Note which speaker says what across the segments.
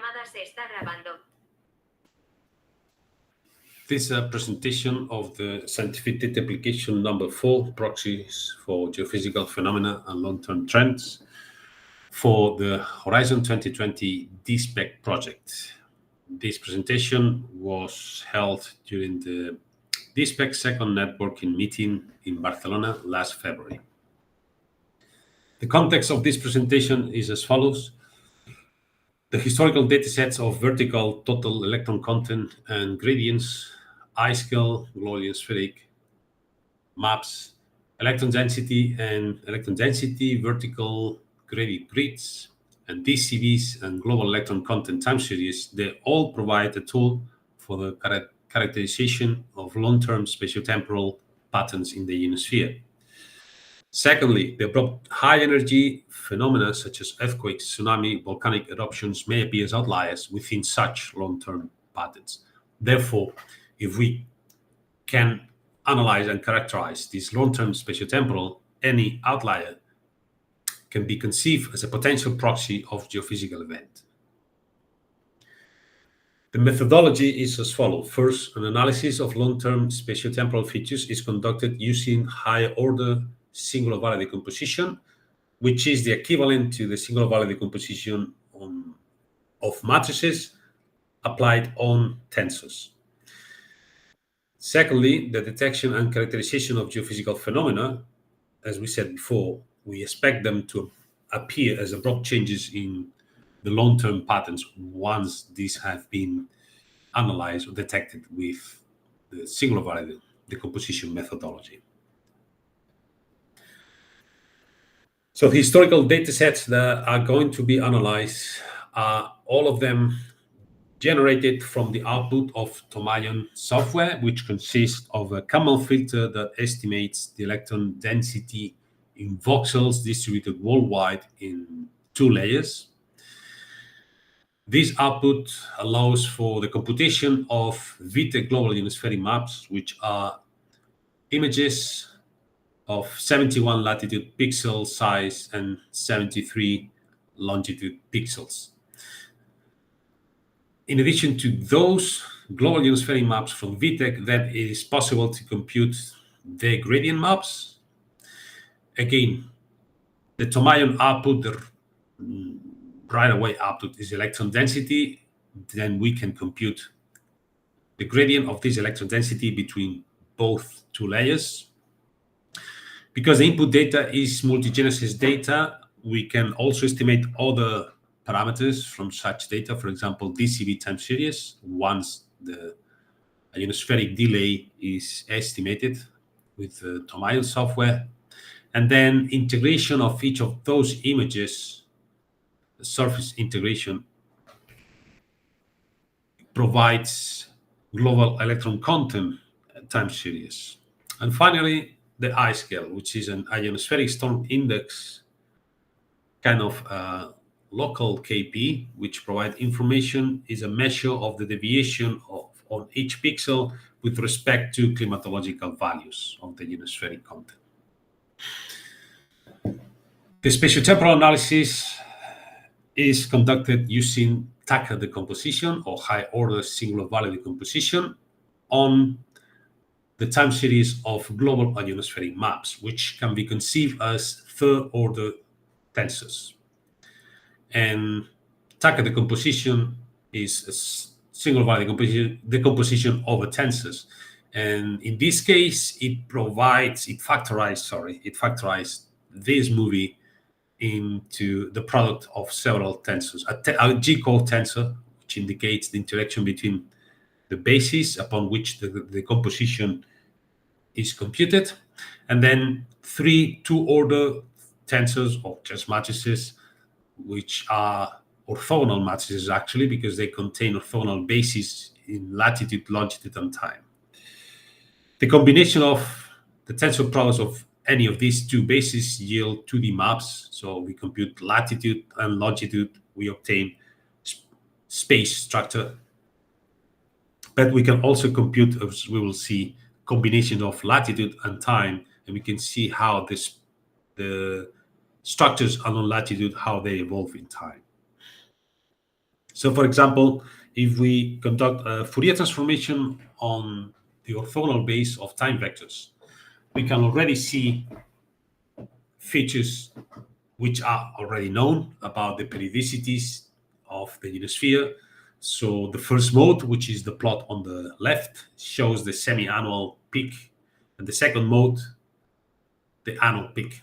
Speaker 1: llamada se está grabando.
Speaker 2: This is a presentation of the scientific data application number 4, Proxies for geophysical phenomena and long-term trends for the Horizon 2020 DISPEC project. This presentation was held during the DISPEC second networking meeting in Barcelona last February. The context of this presentation is as follows. The historical datasets of vertical total electron content and gradients, I-scale, global ionospheric maps, electron density and electron density, vertical gradient grids, and DCVs and global electron content time series, they all provide a tool for the characterization of long-term spatiotemporal patterns in the ionosphere. Secondly, the abrupt high-energy phenomena such as earthquakes, tsunami, volcanic eruptions may appear as outliers within such long-term patterns. Therefore, if we can analyze and characterize this long-term spatiotemporal, any outlier can be conceived as a potential proxy of geophysical event. The methodology is as follows. First, an analysis of long-term spatiotemporal features is conducted using higher-order singular value decomposition, which is the equivalent to the singular value decomposition of matrices applied on tensors. Secondly, the detection and characterization of geophysical phenomena, as we said before, we expect them to appear as abrupt changes in the long-term patterns once these have been analyzed or detected with the singular value decomposition methodology. So the historical data sets that are going to be analyzed are all of them generated from the output of Tomayon software, which consists of a Kalman filter that estimates the electron density in voxels distributed worldwide in 2 layers. This output allows for the computation of VTEC global ionospheric maps, which are images of 71 latitude pixel size and 73 longitude pixels. In addition to those global ionospheric maps from VTEC, then it is possible to compute the gradient maps. Again, the Tomayon output, the right away output is electron density. Then we can compute the gradient of this electron density between both 2 layers. Because the input data is multigenesis data, we can also estimate other parameters from such data, for example, DCV time series, once the ionospheric delay is estimated with the Tomayon software. And then integration of each of those images, the surface integration, provides global electron content time series. And finally, the I-scale, which is an ionospheric storm index, kind of local KP, which provides information, is a measure of the deviation on each pixel with respect to climatological values of the ionospheric content. The spatiotemporal analysis is conducted using TACA decomposition or high-order singular value decomposition on the time series of global ionospheric maps, which can be conceived as third-order tensors. And TACA decomposition is a single value decomposition over tensors. And in this case, it factorizes this movie into the product of several tensors. A G-code tensor, which indicates the interaction between the basis upon which the composition is computed, and then 3 two-order tensors or just matrices, which are orthogonal matrices actually, because they contain orthogonal bases in latitude, longitude, and time. The combination of the tensor products of any of these 2 bases yield 2D maps. So we compute latitude and longitude, we obtain space structure. But we can also compute, as we will see, combination of latitude and time, and we can see how the structures along latitude, how they evolve in time. So, for example, if we conduct a Fourier transformation on the orthogonal base of time vectors, we can already see features which are already known about the periodicities of the ionosphere. So the first mode, which is the plot on the left, shows the semi-annual peak, and the second mode, the annual peak.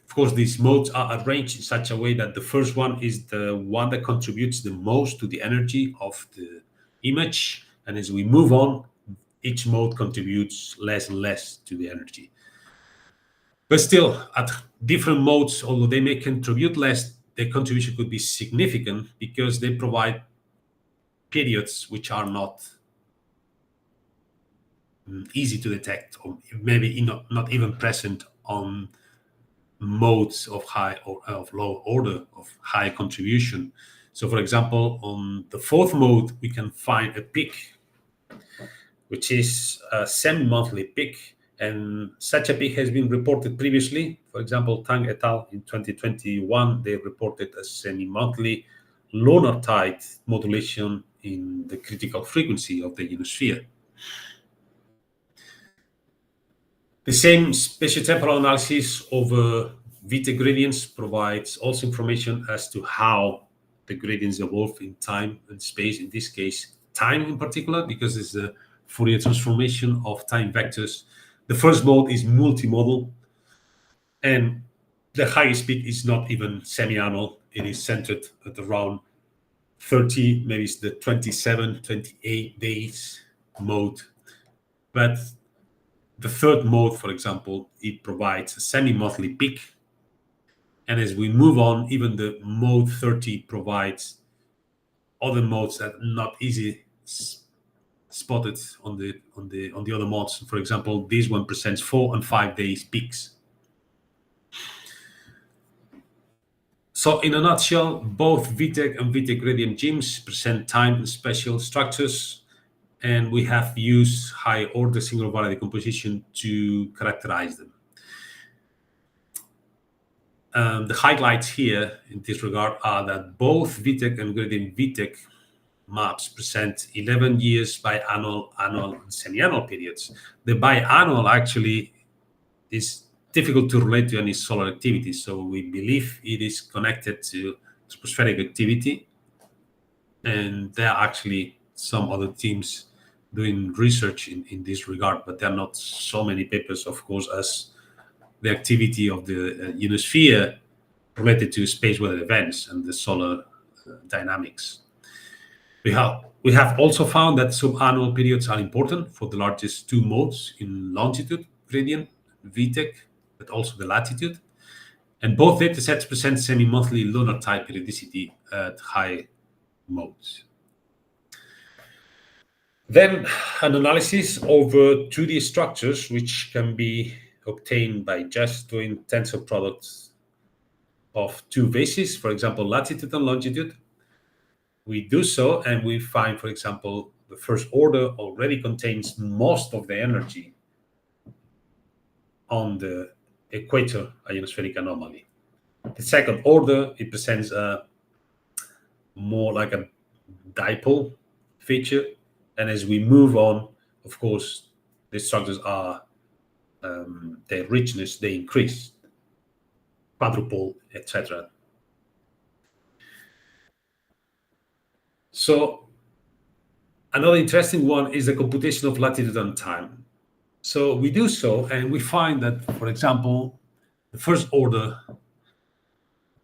Speaker 2: Of course, these modes are arranged in such a way that the first one is the one that contributes the most to the energy of the image. And as we move on, each mode contributes less and less to the energy. But still, at different modes, although they may contribute less, their contribution could be significant because they provide periods which are not easy to detect, or maybe not even present on modes of high or of low order of high contribution. So, for example, on the fourth mode, we can find a peak, which is a semi-monthly peak, and such a peak has been reported previously. For example, Tang et al. In 2021, they reported a semi-monthly lunar tide modulation in the critical frequency of the ionosphere. The same spatiotemporal analysis over Vita gradients provides also information as to how the gradients evolve in time and space, in this case, time in particular, because it's a Fourier transformation of time vectors. The first mode is multimodal, and the highest peak is not even semi-annual. It is centered at around 30, maybe it's the 27, 28 days mode. But the third mode, for example, it provides a semi-monthly peak. And as we move on, even the mode 30 provides other modes that are not easy spotted on the other modes. For example, this one presents 4 and 5 days peaks. So in a nutshell, both VTEC and VTEC gradient gems present time and spatial structures, and we have used high-order single-variable decomposition to characterize them. The highlights here in this regard are that both VTEC and gradient VTEC maps present 11 years biannual, annual, and semi-annual periods. The biannual actually is difficult to relate to any solar activity, so we believe it is connected to tropospheric activity. And there are actually some other teams doing research in this regard, but there are not so many papers, of course, as the activity of the ionosphere related to space weather events and the solar dynamics. We have also found that subannual periods are important for the largest two modes in longitude gradient, VTEC, but also the latitude. And both datasets present semi-monthly lunar tide periodicity at high modes. Then an analysis over 2D structures, which can be obtained by just doing tensor products of two bases, for example, latitude and longitude. We do so, and we find, for example, the first order already contains most of the energy on the equator ionospheric anomaly. The second order, it presents a more like a dipole feature, and as we move on, of course, the structures are their richness, they increase, quadruple, etc. So another interesting one is the computation of latitude and time. So we do so, and we find that, for example, the first order,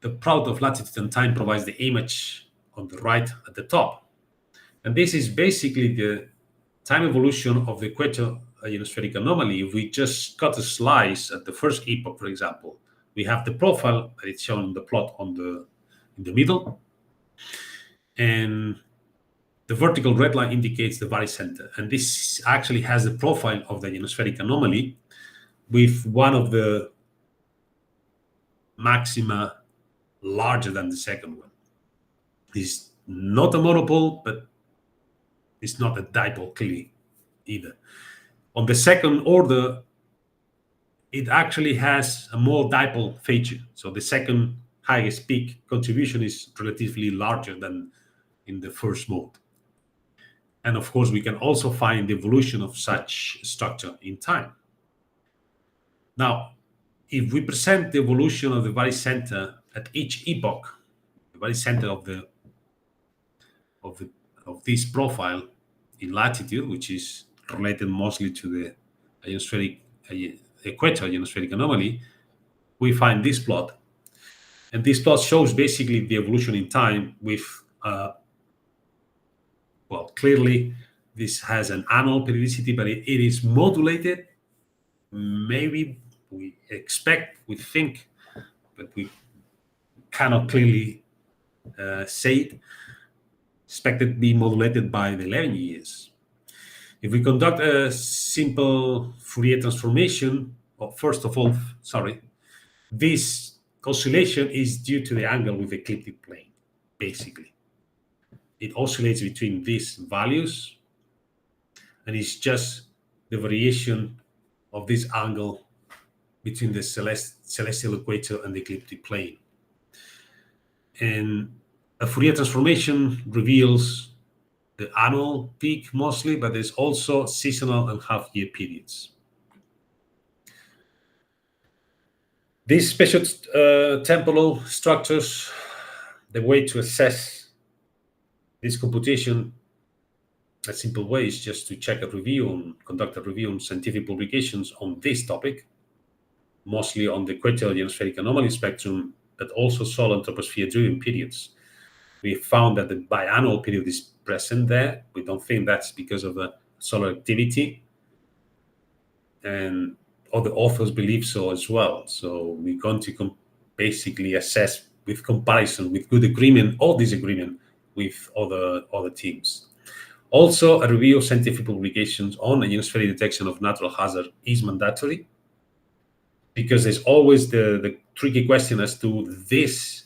Speaker 2: the product of latitude and time provides the image on the right at the top. And this is basically the time evolution of the equator ionospheric anomaly. If we just cut a slice at the first epoch, for example, we have the profile that is shown in the plot in the middle. And the vertical red line indicates the barycenter. And this actually has the profile of the ionospheric anomaly with one of the maxima larger than the second one. It's not a monopole, but it's not a dipole clearly either. On the second order, it actually has a more dipole feature. So the second highest peak contribution is relatively larger than in the first mode. And of course, we can also find the evolution of such structure in time. Now, if we present the evolution of the barycenter at each epoch, the barycenter of this profile in latitude, which is related mostly to the ionospheric equator ionospheric anomaly, we find this plot. And this plot shows basically the evolution in time with, well, clearly this has an annual periodicity, but it is modulated. Maybe we think, but we cannot clearly say it, expected to be modulated by the 11 years. If we conduct a simple Fourier transformation, first of all, this oscillation is due to the angle with the ecliptic plane, basically. It oscillates between these values, and it's just the variation of this angle between the celestial equator and the ecliptic plane. And a Fourier transformation reveals the annual peak mostly, but there's also seasonal and half-year periods. These special temporal structures, the way to assess this computation, a simple way is just to conduct a review on scientific publications on this topic, mostly on the equatorial ionospheric anomaly spectrum, but also solar and troposphere-driven periods. We found that the biannual period is present there. We don't think that's because of the solar activity, and other authors believe so as well. So we're going to basically assess with comparison, with good agreement or disagreement with other teams. Also, a review of scientific publications on ionospheric detection of natural hazard is mandatory, because there's always the tricky question as to this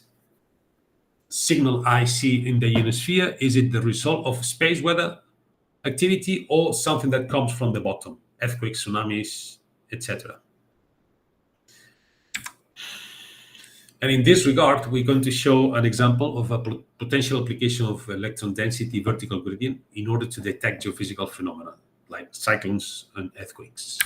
Speaker 2: signal I see in the ionosphere. Is it the result of space weather activity or something that comes from the bottom, earthquakes, tsunamis, etc.? And in this regard, we're going to show an example of a potential application of electron density vertical gradient in order to detect geophysical phenomena like cyclones and earthquakes.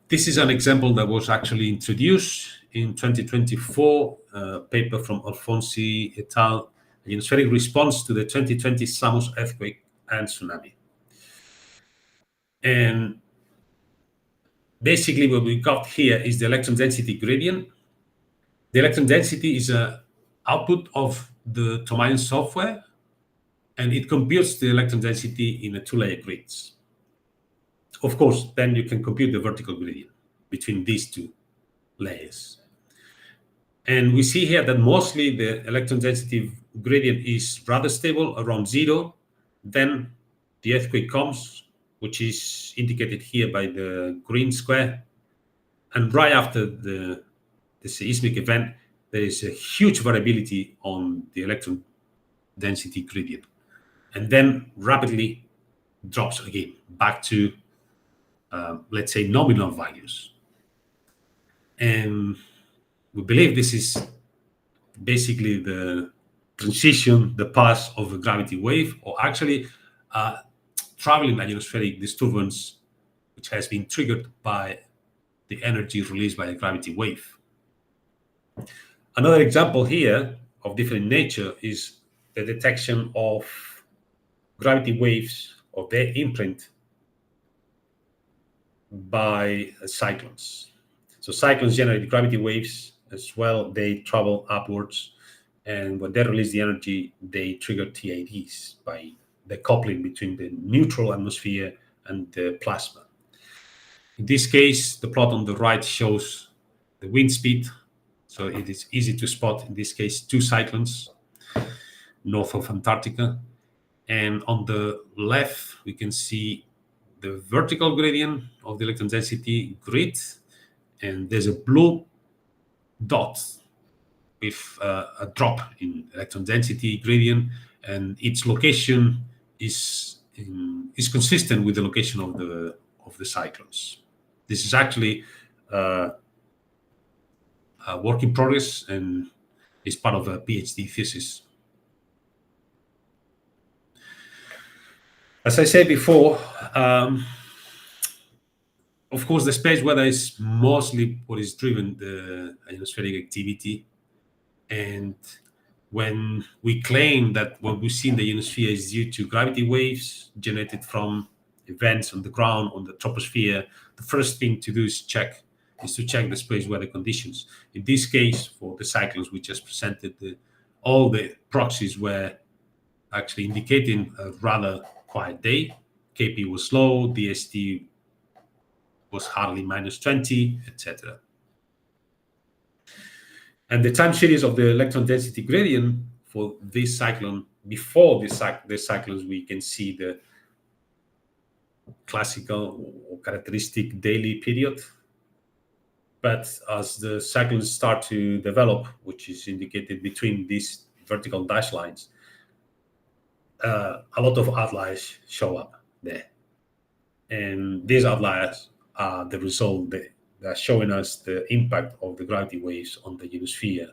Speaker 2: This is an example that was actually introduced in 2024, a paper from Alfonsi et al., ionospheric response to the 2020 Samos earthquake and tsunami. And basically what we got here is the electron density gradient. The electron density is an output of the Thomaian software, and it computes the electron density in a two-layer grids. Of course, then you can compute the vertical gradient between these two layers. And we see here that mostly the electron density gradient is rather stable around 0. Then the earthquake comes, which is indicated here by the green square. And right after the seismic event, there is a huge variability on the electron density gradient, and then rapidly drops again back to, let's say, nominal values. And we believe this is basically the transition, the path of a gravity wave, or actually traveling ionospheric disturbance, which has been triggered by the energy released by a gravity wave. Another example here of different nature is the detection of gravity waves or their imprint by cyclones. So cyclones generate gravity waves as well. They travel upwards, and when they release the energy, they trigger TIDs by the coupling between the neutral atmosphere and the plasma. In this case, the plot on the right shows the wind speed. So it is easy to spot, in this case, two cyclones north of Antarctica. And on the left, we can see the vertical gradient of the electron density grid. And there's a blue dot with a drop in electron density gradient. And its location is consistent with the location of the cyclones. This is actually work in progress and is part of a PhD thesis. As I said before, of course, the space weather is mostly what is driven the ionospheric activity. And when we claim that what we see in the ionosphere is due to gravity waves generated from events on the ground, on the troposphere, the first thing to do is to check the space weather conditions. In this case, for the cyclones we just presented, all the proxies were actually indicating a rather quiet day. KP was low, DST was hardly -20, etc. And the time series of the electron density gradient for this cyclone, before the cyclones, we can see the classical or characteristic daily period. But as the cyclones start to develop, which is indicated between these vertical dash lines, a lot of outliers show up there. And these outliers are the result that are showing us the impact of the gravity waves on the ionosphere.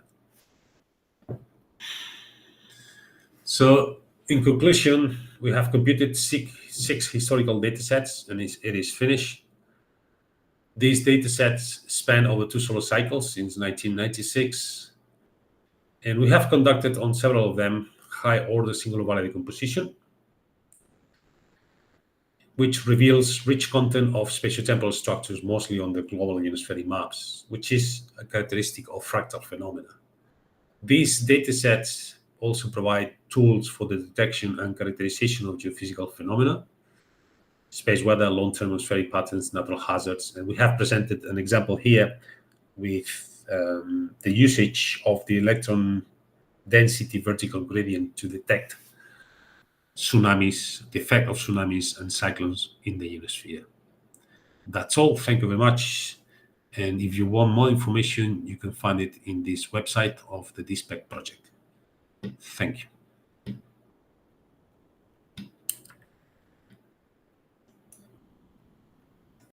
Speaker 2: So, in conclusion, we have computed six historical datasets, and it is finished. These datasets span over 2 solar cycles since 1996, and we have conducted on several of them high-order singular valley decomposition, which reveals rich content of spatiotemporal structures, mostly on the global ionospheric maps, which is a characteristic of fractal phenomena. These datasets also provide tools for the detection and characterization of geophysical phenomena, space weather, long-term atmospheric patterns, natural hazards. And we have presented an example here with the usage of the electron density vertical gradient to detect tsunamis, the effect of tsunamis and cyclones in the ionosphere. That's all. Thank you very much. And if you want more information, you can find it in this website of the DISPEC project. Thank you.